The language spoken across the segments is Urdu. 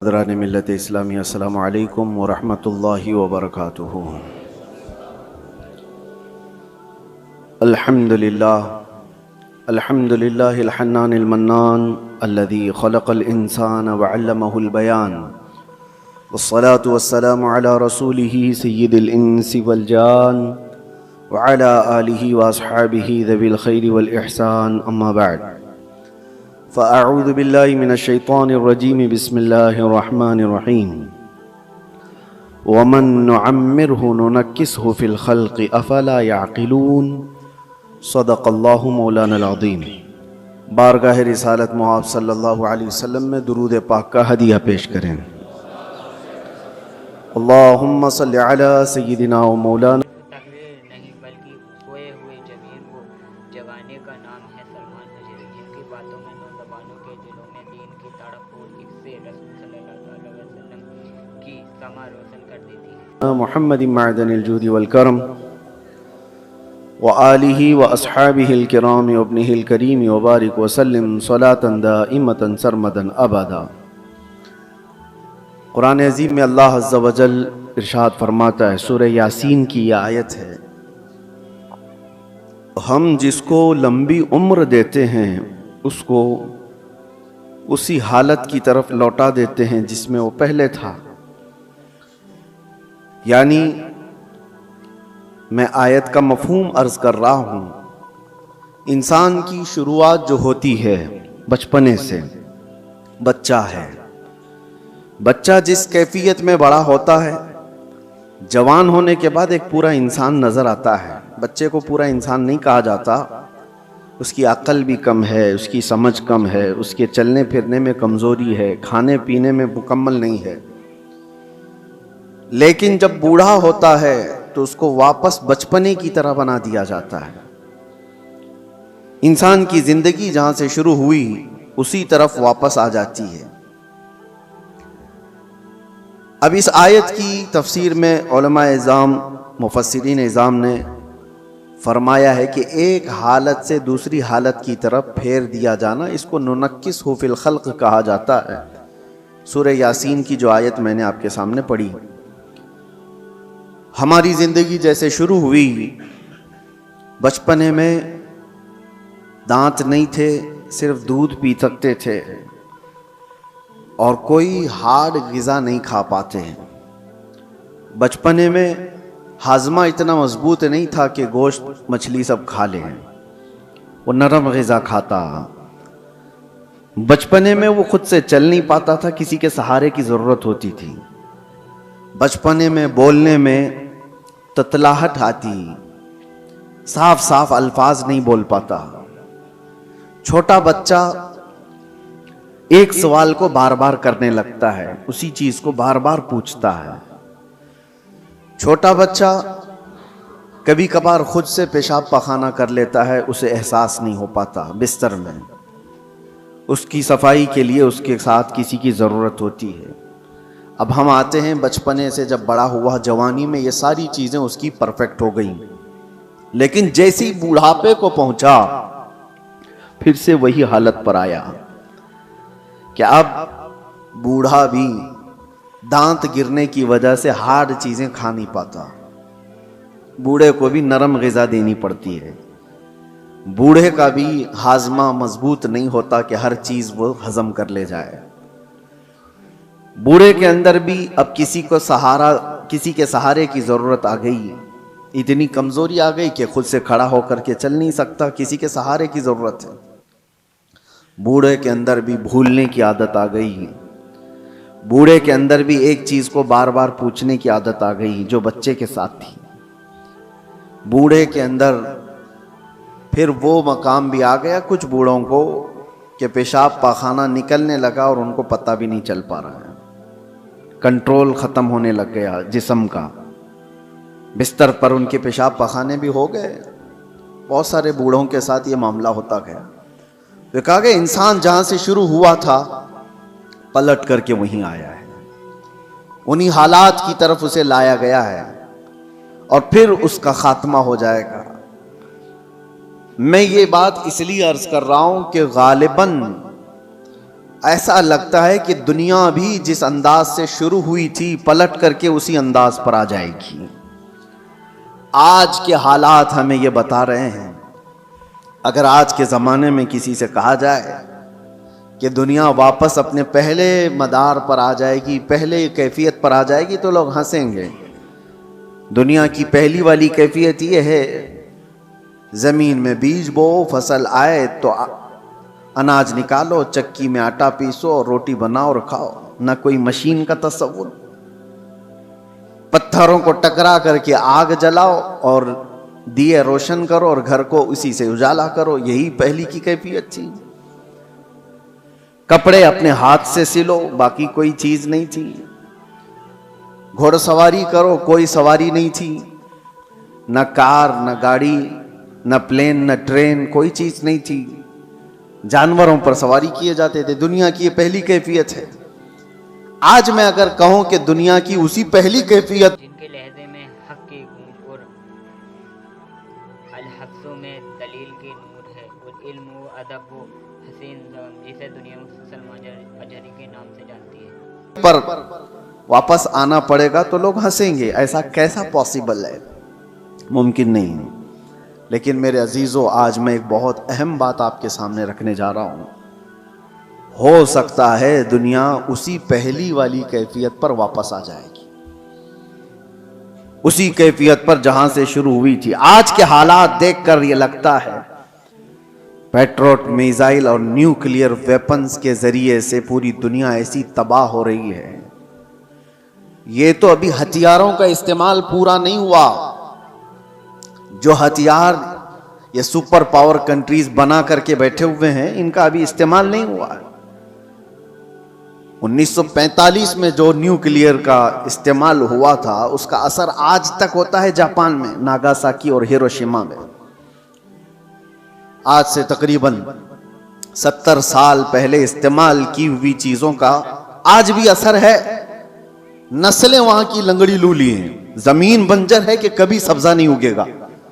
حضرات ملت اسلامی، السلام علیکم ورحمۃ اللہ وبرکاتہ۔ الحمد للہ الحنان المنان الذي خلق الانسان وعلمه البیان، والصلاة والسلام على رسوله سید الانس والجان وعلى آلہ واصحابہ ذوی الخیر والاحسان، اما بعد فأعوذ بالله من الشيطان الرجيم، بسم الله الرحمن الرحيم۔ ومن نعمره ننكسه في الخلق أفلا يعقلون، صدق الله مولانا العظیم۔ بارگاہ رسالت مآب صلی اللہ علیہ وسلم میں درود پاک کا ہدیہ پیش کریں۔ اللہم صلی علی سیدنا و مولانا۔ تحویر نہیں بلکہ سوئے ہوئے ضمیر کو جگانے کا نام ہے سلمان نشری، جن کی باتوں میں نوجوانوں کے دلوں میں دین کی تڑپ اور اس سے رسول صلی اللہ علیہ وسلم کی سما روشن کر دیتی ہے۔ محمد معدن الجود والکرم وآلہ واصحابہ الکرام وابنہ الکریم وبارک وسلم صلاۃ دائمۃ سرمدا ابدا۔ قرآن عظیم میں اللہ عز و جل ارشاد فرماتا ہے، سورہ یاسین کی یہ آیت ہے، ہم جس کو لمبی عمر دیتے ہیں اس کو اسی حالت کی طرف لوٹا دیتے ہیں جس میں وہ پہلے تھا۔ یعنی میں آیت کا مفہوم عرض کر رہا ہوں، انسان کی شروعات جو ہوتی ہے بچپنے سے، بچہ ہے، بچہ جس کیفیت میں بڑا ہوتا ہے، جوان ہونے کے بعد ایک پورا انسان نظر آتا ہے۔ بچے کو پورا انسان نہیں کہا جاتا، اس کی عقل بھی کم ہے، اس کی سمجھ کم ہے، اس کے چلنے پھرنے میں کمزوری ہے، کھانے پینے میں مکمل نہیں ہے، لیکن جب بوڑھا ہوتا ہے تو اس کو واپس بچپنے کی طرح بنا دیا جاتا ہے۔ انسان کی زندگی جہاں سے شروع ہوئی اسی طرف واپس آ جاتی ہے۔ اب اس آیت کی تفسیر میں علماء اعظام، مفسرین اعظام نے فرمایا ہے کہ ایک حالت سے دوسری حالت کی طرف پھیر دیا جانا، اس کو ننکسہ فی الخلق کہا جاتا ہے۔ سورہ یاسین کی جو آیت میں نے آپ کے سامنے پڑھی، ہماری زندگی جیسے شروع ہوئی، بچپنے میں دانت نہیں تھے، صرف دودھ پی سکتے تھے اور کوئی ہارڈ غذا نہیں کھا پاتے ہیں۔ بچپنے میں ہاضمہ اتنا مضبوط نہیں تھا کہ گوشت مچھلی سب کھا لیں، وہ نرم غذا کھاتا۔ بچپنے میں وہ خود سے چل نہیں پاتا تھا، کسی کے سہارے کی ضرورت ہوتی تھی۔ بچپنے میں بولنے میں تتلاہٹ آتی، صاف صاف الفاظ نہیں بول پاتا۔ چھوٹا بچہ ایک سوال کو بار بار کرنے لگتا ہے، اسی چیز کو بار بار پوچھتا ہے۔ چھوٹا بچہ کبھی کبھار خود سے پیشاب پخانہ کر لیتا ہے، اسے احساس نہیں ہو پاتا بستر میں، اس کی صفائی کے لیے اس کے ساتھ کسی کی ضرورت ہوتی ہے۔ اب ہم آتے ہیں بچپنے سے جب بڑا ہوا، جوانی میں یہ ساری چیزیں اس کی پرفیکٹ ہو گئیں، لیکن جیسی بوڑھاپے کو پہنچا پھر سے وہی حالت پر آیا کہ اب بوڑھا بھی دانت گرنے کی وجہ سے ہارڈ چیزیں کھا نہیں پاتا۔ بوڑھے کو بھی نرم غذا دینی پڑتی ہے، بوڑھے کا بھی ہاضمہ مضبوط نہیں ہوتا کہ ہر چیز وہ ہضم کر لے جائے۔ بوڑھے کے اندر بھی اب کسی کے سہارے کی ضرورت آ گئی، اتنی کمزوری آ گئی کہ خود سے کھڑا ہو کر کے چل نہیں سکتا، کسی کے سہارے کی ضرورت ہے۔ بوڑھے کے اندر بھی بھولنے کی عادت آ گئی، بوڑھے کے اندر بھی ایک چیز کو بار بار پوچھنے کی عادت آ گئی جو بچے کے ساتھ تھی۔ بوڑھے کے اندر پھر وہ مقام بھی آ گیا کچھ بوڑھوں کو کہ پیشاب پاخانہ نکلنے لگا اور ان کو پتہ بھی نہیں چل پا رہا ہے، کنٹرول ختم ہونے لگ گیا جسم کا، بستر پر ان کے پیشاب پخانے بھی ہو گئے۔ بہت سارے بوڑھوں کے ساتھ یہ معاملہ ہوتا گیا۔ وہ کہا کہ انسان جہاں سے شروع ہوا تھا پلٹ کر کے وہیں آیا ہے، انہی حالات کی طرف اسے لایا گیا ہے اور پھر اس کا خاتمہ ہو جائے گا۔ میں یہ بات اس لیے عرض کر رہا ہوں کہ غالباً ایسا لگتا ہے کہ دنیا بھی جس انداز سے شروع ہوئی تھی پلٹ کر کے اسی انداز پر آ جائے گی. آج کے حالات ہمیں یہ بتا رہے ہیں. اگر آج کے زمانے میں کسی سے کہا جائے کہ دنیا واپس اپنے پہلے مدار پر آ جائے گی, پہلے کیفیت پر آ جائے گی, تو لوگ ہنسیں گے. دنیا کی پہلی والی کیفیت یہ ہے, زمین میں بیج بو, فصل آئے تو اناج نکالو, چکی میں آٹا پیسو اور روٹی بناؤ اور کھاؤ. نہ کوئی مشین کا تصور, پتھروں کو ٹکرا کر کے آگ جلاؤ اور دیے روشن کرو اور گھر کو اسی سے اجالا کرو. یہی پہلی کی کیفیت تھی. کپڑے اپنے ہاتھ سے سلو, باقی کوئی چیز نہیں تھی. گھوڑ سواری کرو, کوئی سواری نہیں تھی. نہ کار, نہ گاڑی, نہ پلین, نہ ٹرین, کوئی چیز نہیں تھی. جانوروں پر سواری کیے جاتے تھے. دنیا کی یہ پہلی کیفیت ہے. آج میں اگر کہوں کہ دنیا کی اسی پہلی کیفیت, جن کے لہجے میں حق کی گونج اور الحقوں میں دلیل کی نور ہے, اور علم و ادب و حسین زبان جسے دنیا سلمان اجہری کے نام سے جانتی ہے, پر واپس آنا پڑے گا تو لوگ ہنسیں گے. ایسا کیسا پاسبل ہے؟ ممکن نہیں. لیکن میرے عزیزو, آج میں ایک بہت اہم بات آپ کے سامنے رکھنے جا رہا ہوں. ہو سکتا ہے دنیا اسی پہلی والی کیفیت پر واپس آ جائے گی, اسی کیفیت پر جہاں سے شروع ہوئی تھی. آج کے حالات دیکھ کر یہ لگتا ہے پیٹروٹ میزائل اور نیوکلیئر ویپنز کے ذریعے سے پوری دنیا ایسی تباہ ہو رہی ہے. یہ تو ابھی ہتھیاروں کا استعمال پورا نہیں ہوا. جو ہتھیار یہ سپر پاور کنٹریز بنا کر کے بیٹھے ہوئے ہیں, ان کا ابھی استعمال نہیں ہوا. 1945 میں جو نیوکلیئر کا استعمال ہوا تھا, اس کا اثر آج تک ہوتا ہے جاپان میں, ناگاساکی اور ہیروشیما میں. آج سے تقریباً 70 سال پہلے استعمال کی ہوئی چیزوں کا آج بھی اثر ہے. نسلیں وہاں کی لنگڑی لولی ہیں. زمین بنجر ہے کہ کبھی سبزہ نہیں اگے گا,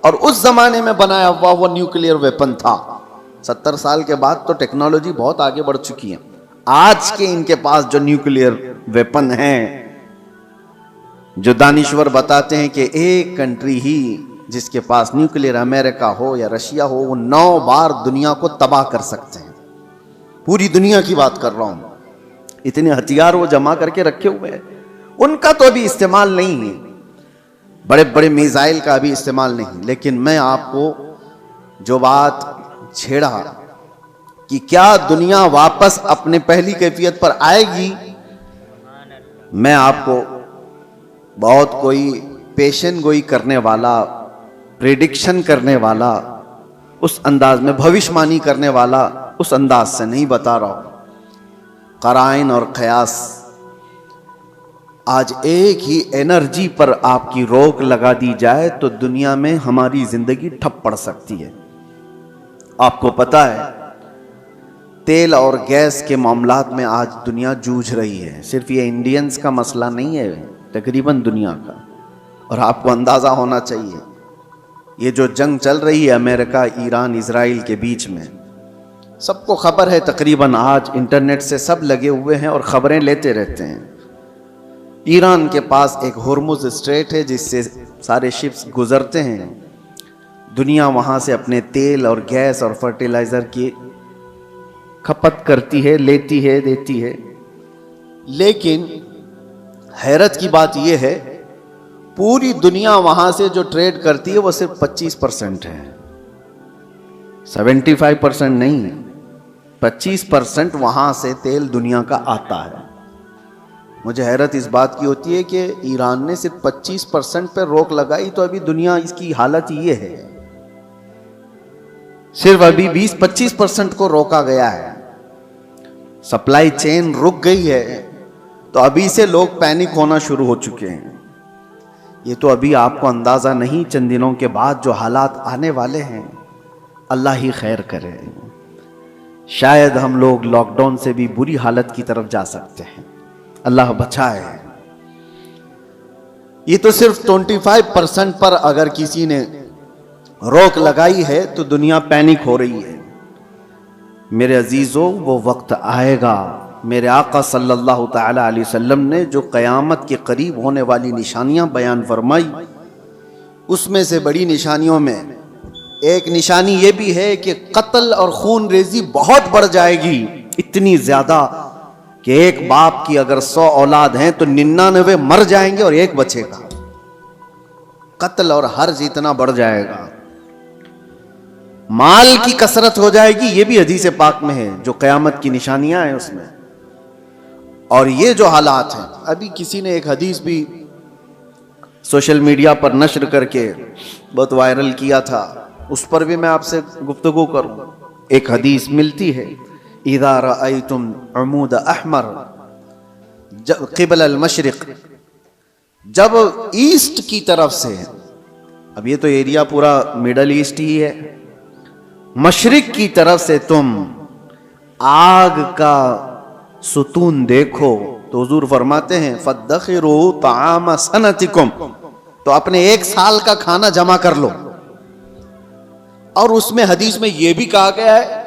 اور اس زمانے میں بنایا ہوا وہ نیوکلیئر ویپن تھا. 70 سال کے بعد تو ٹیکنالوجی بہت آگے بڑھ چکی ہے. آج کے ان کے پاس جو نیوکلیئر ویپن ہیں, جو دانشور بتاتے ہیں کہ ایک کنٹری ہی جس کے پاس نیوکلیئر, امریکہ ہو یا رشیا ہو, وہ 9 بار دنیا کو تباہ کر سکتے ہیں. پوری دنیا کی بات کر رہا ہوں. اتنے ہتھیار وہ جمع کر کے رکھے ہوئے ہیں. ان کا تو ابھی استعمال نہیں ہے, بڑے بڑے میزائل کا ابھی استعمال نہیں. لیکن میں آپ کو جو بات چھیڑا کہ کیا دنیا واپس اپنے پہلی کیفیت پر آئے گی, میں آپ کو بہت کوئی پیشن گوئی کرنے والا, پریڈکشن کرنے والا, اس انداز میں بھوشمانی کرنے والا اس انداز سے نہیں بتا رہا ہوں. قرائن اور قیاس, آج ایک ہی انرجی پر آپ کی روک لگا دی جائے تو دنیا میں ہماری زندگی ٹھپ پڑ سکتی ہے. آپ کو پتا ہے تیل اور گیس کے معاملات میں آج دنیا جوجھ رہی ہے. صرف یہ انڈینز کا مسئلہ نہیں ہے, تقریباً دنیا کا. اور آپ کو اندازہ ہونا چاہیے یہ جو جنگ چل رہی ہے امریکہ, ایران, اسرائیل کے بیچ میں, سب کو خبر ہے. تقریباً آج انٹرنیٹ سے سب لگے ہوئے ہیں اور خبریں لیتے رہتے ہیں. ایران کے پاس ایک ہرمز اسٹریٹ ہے جس سے سارے شپس گزرتے ہیں. دنیا وہاں سے اپنے تیل اور گیس اور فرٹیلائزر کی کھپت کرتی ہے, لیتی ہے, دیتی ہے. لیکن حیرت کی بات یہ ہے پوری دنیا وہاں سے جو ٹریڈ کرتی ہے وہ صرف 25% ہے, 75% نہیں, 25% وہاں سے تیل دنیا کا آتا ہے. مجھے حیرت اس بات کی ہوتی ہے کہ ایران نے صرف 25% پہ روک لگائی تو ابھی دنیا اس کی حالت یہ ہے. صرف ابھی 20-25% کو روکا گیا ہے, سپلائی چین رک گئی ہے, تو ابھی سے لوگ پینک ہونا شروع ہو چکے ہیں. یہ تو ابھی آپ کو اندازہ نہیں, چند دنوں کے بعد جو حالات آنے والے ہیں اللہ ہی خیر کرے. شاید ہم لوگ لاک ڈاؤن سے بھی بری حالت کی طرف جا سکتے ہیں, اللہ بچائے. یہ تو صرف 25% پر اگر کسی نے روک لگائی ہے تو دنیا پینک ہو رہی ہے. میرے عزیزو وہ وقت آئے گا، میرے آقا صلی اللہ تعالی علیہ وسلم نے جو قیامت کے قریب ہونے والی نشانیاں بیان فرمائی، اس میں سے بڑی نشانیوں میں ایک نشانی یہ بھی ہے کہ قتل اور خون ریزی بہت بڑھ جائے گی، اتنی زیادہ کہ ایک باپ کی اگر 100 اولاد ہیں تو 99 مر جائیں گے اور ایک بچے گا۔ قتل اور حرج اتنا بڑھ جائے گا، مال کی کثرت ہو جائے گی، یہ بھی حدیث پاک میں ہے، جو قیامت کی نشانیاں ہیں اس میں۔ اور یہ جو حالات ہیں، ابھی کسی نے ایک حدیث بھی سوشل میڈیا پر نشر کر کے بہت وائرل کیا تھا، اس پر بھی میں آپ سے گفتگو کروں۔ ایک حدیث ملتی ہے، اذا رأیتم عمود احمر قبل المشرق، جب ایسٹ کی طرف سے، اب یہ تو ایریا پورا مڈل ایسٹ ہی ہے، مشرق کی طرف سے تم آگ کا ستون دیکھو تو حضور فرماتے ہیں فَادَّخِرُوا طَعَامَ سَنَتِكُمْ، تو اپنے ایک سال کا کھانا جمع کر لو۔ اور اس میں حدیث میں یہ بھی کہا گیا ہے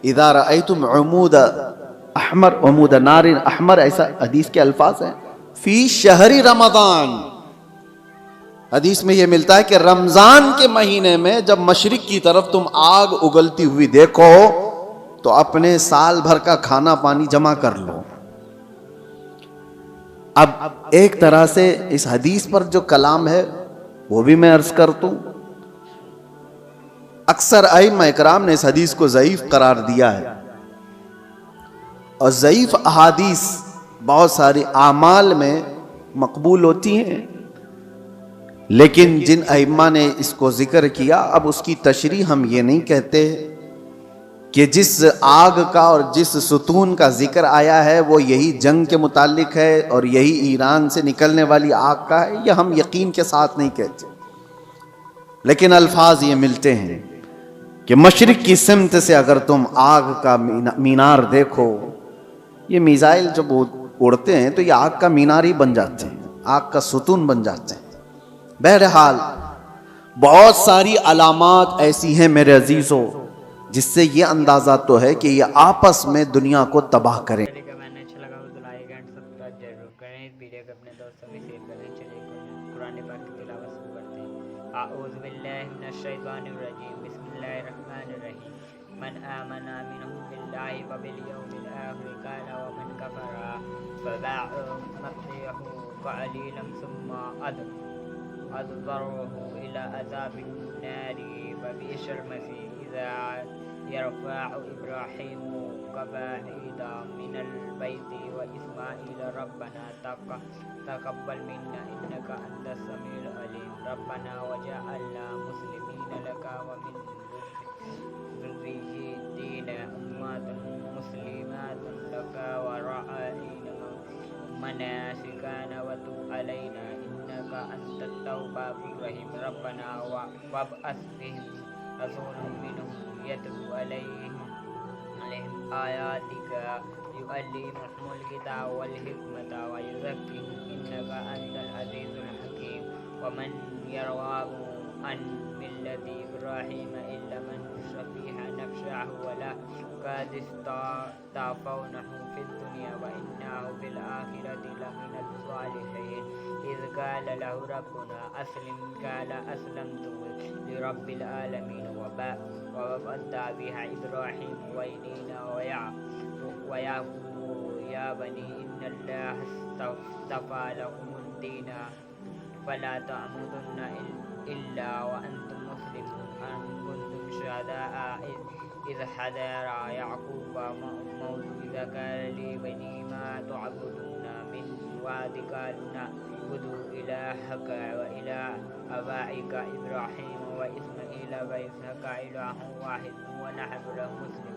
اذا رأیتم عمود احمر، عمود نار احمر، ایسا حدیث کے الفاظ ہیں، فی شہر رمضان، حدیث میں یہ ملتا ہے کہ رمضان کے مہینے میں جب مشرق کی طرف تم آگ اگلتی ہوئی دیکھو تو اپنے سال بھر کا کھانا پانی جمع کر لو۔ اب ایک طرح سے اس حدیث پر جو کلام ہے وہ بھی میں عرض کرتا ہوں، اکثر ائمہ اکرام نے اس حدیث کو ضعیف قرار دیا ہے، اور ضعیف احادیث بہت ساری اعمال میں مقبول ہوتی ہیں، لیکن جن ائمہ نے اس کو ذکر کیا، اب اس کی تشریح ہم یہ نہیں کہتے کہ جس آگ کا اور جس ستون کا ذکر آیا ہے وہ یہی جنگ کے متعلق ہے اور یہی ایران سے نکلنے والی آگ کا ہے، یہ ہم یقین کے ساتھ نہیں کہتے، لیکن الفاظ یہ ملتے ہیں کہ مشرق کی سمت سے اگر تم آگ کا مینار دیکھو، یہ میزائل جب اڑتے ہیں تو یہ آگ کا مینار ہی بن جاتے ہیں، آگ کا ستون بن جاتے ہیں۔ بہرحال بہت ساری علامات ایسی ہیں میرے عزیزوں جس سے یہ اندازہ تو ہے کہ یہ آپس میں دنیا کو تباہ کریں۔ میں نے اچھا لگا تو لائک اینڈ سبسکرائب ضرور کریں، اس ویڈیو کو اپنے دوستوں میں شیئر کریں۔ چلیے قرآن پاک کی تلاوت شروع کرتے ہیں۔ اعوذ باللہ من الشیطان الرجیم، بسم اللہ الرحمن الرحیم۔ من آمن منهم باللہ وبالیوم الآخر قال ومن کفر فباع متعه قلیلا ثم أضطره إلى عذاب النار وبئس المصير۔ إذا يرفع إبراهيم قواعد من البيت وإسماعيل ربنا تقبل منا إنك أنت السميع العليم، ربنا وجعلنا مسلمين لك ومن ذريتنا أمة مسلمات لك وأرنا مناسكنا وتب علينا إنك أنت التواب الرحيم، ربنا وابعث فيهم رسولا منهم يتلو عليهم آياتك يعلمهم الكتاب والحكمة ويزكيهم إنك أنت العزيز الحكيم، ومن يرغب عن ملة إبراهيم إلا من شفيع نفسه ولقد اصطفيناه في الدنيا وإنه في الآخرة لمن الصالحين، إذ قال له ربنا أسلم قال أسلمت لرب العالمين، ووصى بها إبراهيم وبنيه ويعقوب يا بني إن الله اصطفى لكم الدين فلا تموتن إلا وأنتم مسلمون، أم كنتم شهداء إذ حضر يعقوب الموت إذ قال لبنيه ما تعبدون من بعدي قالوا نعبد إلهك وإله آبائك إبراهيم وإسماعيل وإسحاق إلها واحد ونحن له مسلمون،